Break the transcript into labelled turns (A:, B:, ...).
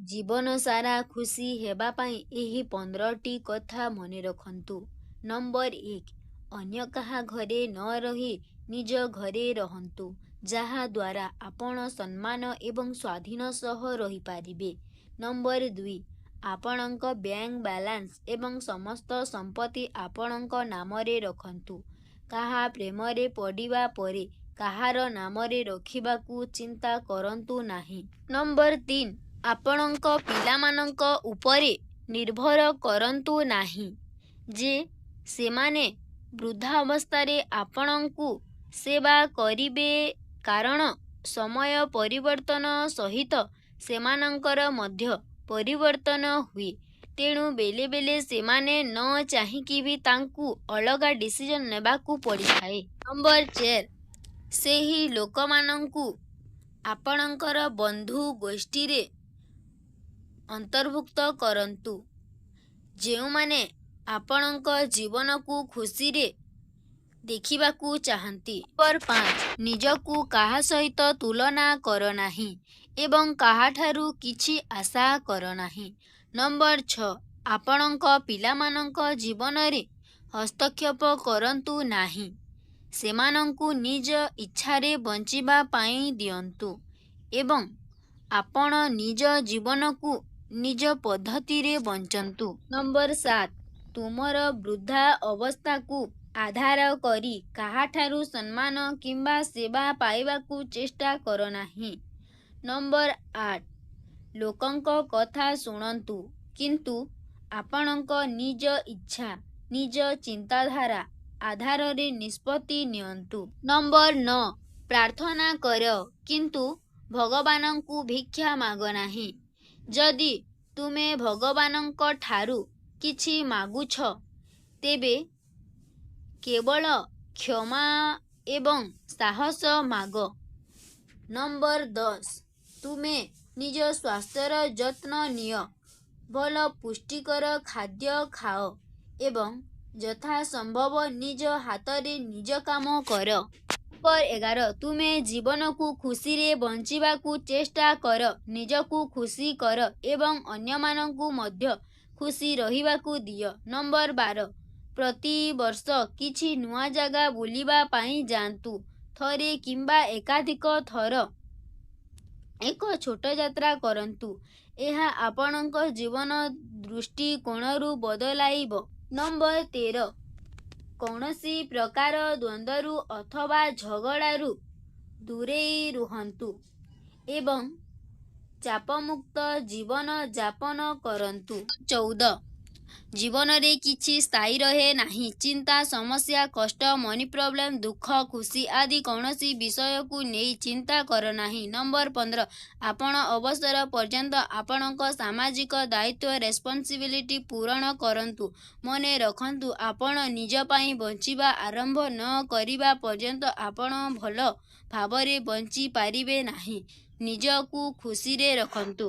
A: ଜୀବନ ସାରା ଖୁସି ହେବା ପାଇଁ ଏହି 15ଟି କଥା ମନେ ରଖନ୍ତୁ। ନମ୍ବର 1, ଅନ୍ୟ କାହା ଘରେ ନ ରହି ନିଜ ଘରେ ରହନ୍ତୁ, ଯାହାଦ୍ୱାରା ଆପଣ ସମ୍ମାନ ଏବଂ ସ୍ୱାଧୀନ ସହ ରହିପାରିବେ। ନମ୍ବର 2, ଆପଣଙ୍କ ବ୍ୟାଙ୍କ ବାଲାନ୍ସ ଏବଂ ସମସ୍ତ ସମ୍ପତ୍ତି ଆପଣଙ୍କ ନାମରେ ରଖନ୍ତୁ। କାହା ପ୍ରେମରେ ପଡ଼ିବା ପରେ କାହାର ନାମରେ ରଖିବାକୁ ଚିନ୍ତା କରନ୍ତୁ ନାହିଁ। ନମ୍ବର 3, ଆପଣଙ୍କ ପିଲାମାନଙ୍କ ଉପରେ ନିର୍ଭର କରନ୍ତୁ ନାହିଁ ଯେ ସେମାନେ ବୃଦ୍ଧାବସ୍ଥାରେ ଆପଣଙ୍କୁ ସେବା କରିବେ, କାରଣ ସମୟ ପରିବର୍ତ୍ତନ ସହିତ ସେମାନଙ୍କର ମଧ୍ୟ ପରିବର୍ତ୍ତନ ହୁଏ। ତେଣୁ ବେଳେ ବେଳେ ସେମାନେ ନ ଚାହିଁକି ବି ତାଙ୍କୁ ଅଲଗା ଡିସିଜନ ନେବାକୁ ପଡ଼ିଥାଏ। ନମ୍ବର 4, ସେହି ଲୋକମାନଙ୍କୁ ଆପଣଙ୍କର ବନ୍ଧୁ ଗୋଷ୍ଠୀରେ ଅନ୍ତର୍ଭୁକ୍ତ କରନ୍ତୁ, ଯେଉଁମାନେ ଆପଣଙ୍କ ଜୀବନକୁ ଖୁସିରେ ଦେଖିବାକୁ ଚାହାନ୍ତି। ନମ୍ବର 5, ନିଜକୁ କାହା ସହିତ ତୁଳନା କର ନାହିଁ ଏବଂ କାହାଠାରୁ କିଛି ଆଶା କର ନାହିଁ। ନମ୍ବର 6, ଆପଣଙ୍କ ପିଲାମାନଙ୍କ ଜୀବନରେ ହସ୍ତକ୍ଷେପ କରନ୍ତୁ ନାହିଁ। ସେମାନଙ୍କୁ ନିଜ ଇଚ୍ଛାରେ ବଞ୍ଚିବା ପାଇଁ ଦିଅନ୍ତୁ ଏବଂ ଆପଣ ନିଜ ଜୀବନକୁ ନିଜ ପଦ୍ଧତିରେ ବଞ୍ଚନ୍ତୁ। ନମ୍ବର 7, ତୁମର ବୃଦ୍ଧା ଅବସ୍ଥାକୁ ଆଧାର କରି କାହାଠାରୁ ସମ୍ମାନ କିମ୍ବା ସେବା ପାଇବାକୁ ଚେଷ୍ଟା କର ନାହିଁ। ନମ୍ବର 8, ଲୋକଙ୍କ କଥା ଶୁଣନ୍ତୁ, କିନ୍ତୁ ଆପଣଙ୍କ ନିଜ ଇଚ୍ଛା, ନିଜ ଚିନ୍ତାଧାରା ଆଧାରରେ ନିଷ୍ପତ୍ତି ନିଅନ୍ତୁ। ନମ୍ବର 9, ପ୍ରାର୍ଥନା କର, କିନ୍ତୁ ଭଗବାନଙ୍କୁ ଭିକ୍ଷା ମାଗ ନାହିଁ। ଯଦି ତୁମେ ଭଗବାନଙ୍କ ଠାରୁ କିଛି ମାଗୁଛ, ତେବେ କେବଳ କ୍ଷମା ଏବଂ ସାହସ ମାଗ। ନମ୍ବର 10, ତୁମେ ନିଜ ସ୍ୱାସ୍ଥ୍ୟର ଯତ୍ନ ନିଅ, ଭଲ ପୁଷ୍ଟିକର ଖାଦ୍ୟ ଖାଅ ଏବଂ ଯଥାସମ୍ଭବ ନିଜ ହାତରେ ନିଜ କାମ କର। ନମ୍ବର 11, ତୁମେ ଜୀବନକୁ ଖୁସିରେ ବଞ୍ଚିବାକୁ ଚେଷ୍ଟା କର, ନିଜକୁ ଖୁସି କର ଏବଂ ଅନ୍ୟମାନଙ୍କୁ ମଧ୍ୟ ଖୁସି ରହିବାକୁ ଦିଅ। ନମ୍ବର 12, ପ୍ରତିବର୍ଷ କିଛି ନୂଆ ଜାଗା ବୁଲିବା ପାଇଁ ଯାଆନ୍ତୁ। ଥରେ କିମ୍ବା ଏକାଧିକ ଥର ଏକ ଛୋଟ ଯାତ୍ରା କରନ୍ତୁ। ଏହା ଆପଣଙ୍କ ଜୀବନ ଦୃଷ୍ଟିକୋଣରୁ ବଦଳାଇବ। ନମ୍ବର 13, କୌଣସି ପ୍ରକାର ଦ୍ୱନ୍ଦ୍ୱରୁ ଅଥବା ଝଗଡ଼ାରୁ ଦୂରେଇ ରୁହନ୍ତୁ ଏବଂ ଚାପମୁକ୍ତ ଜୀବନ ଯାପନ କରନ୍ତୁ। 14, ଜୀବନରେ କିଛି ସ୍ଥାୟୀ ରହେ ନାହିଁ। ଚିନ୍ତା, ସମସ୍ୟା, କଷ୍ଟ, ମନି ପ୍ରୋବ୍ଲେମ, ଦୁଃଖ, ଖୁସି ଆଦି କୌଣସି ବିଷୟକୁ ନେଇ ଚିନ୍ତା କର ନାହିଁ। ନମ୍ବର 15, ଆପଣ ଅବସର ପର୍ଯ୍ୟନ୍ତ ଆପଣଙ୍କ ସାମାଜିକ ଦାୟିତ୍ୱ ରେସ୍ପନ୍ସିବିଲିଟି ପୂରଣ କରନ୍ତୁ। ମନେ ରଖନ୍ତୁ, ଆପଣ ନିଜ ପାଇଁ ବଞ୍ଚିବା ଆରମ୍ଭ ନ କରିବା ପର୍ଯ୍ୟନ୍ତ ଆପଣ ଭଲ ଭାବରେ ବଞ୍ଚି ପାରିବେ ନାହିଁ। ନିଜକୁ ଖୁସିରେ ରଖନ୍ତୁ।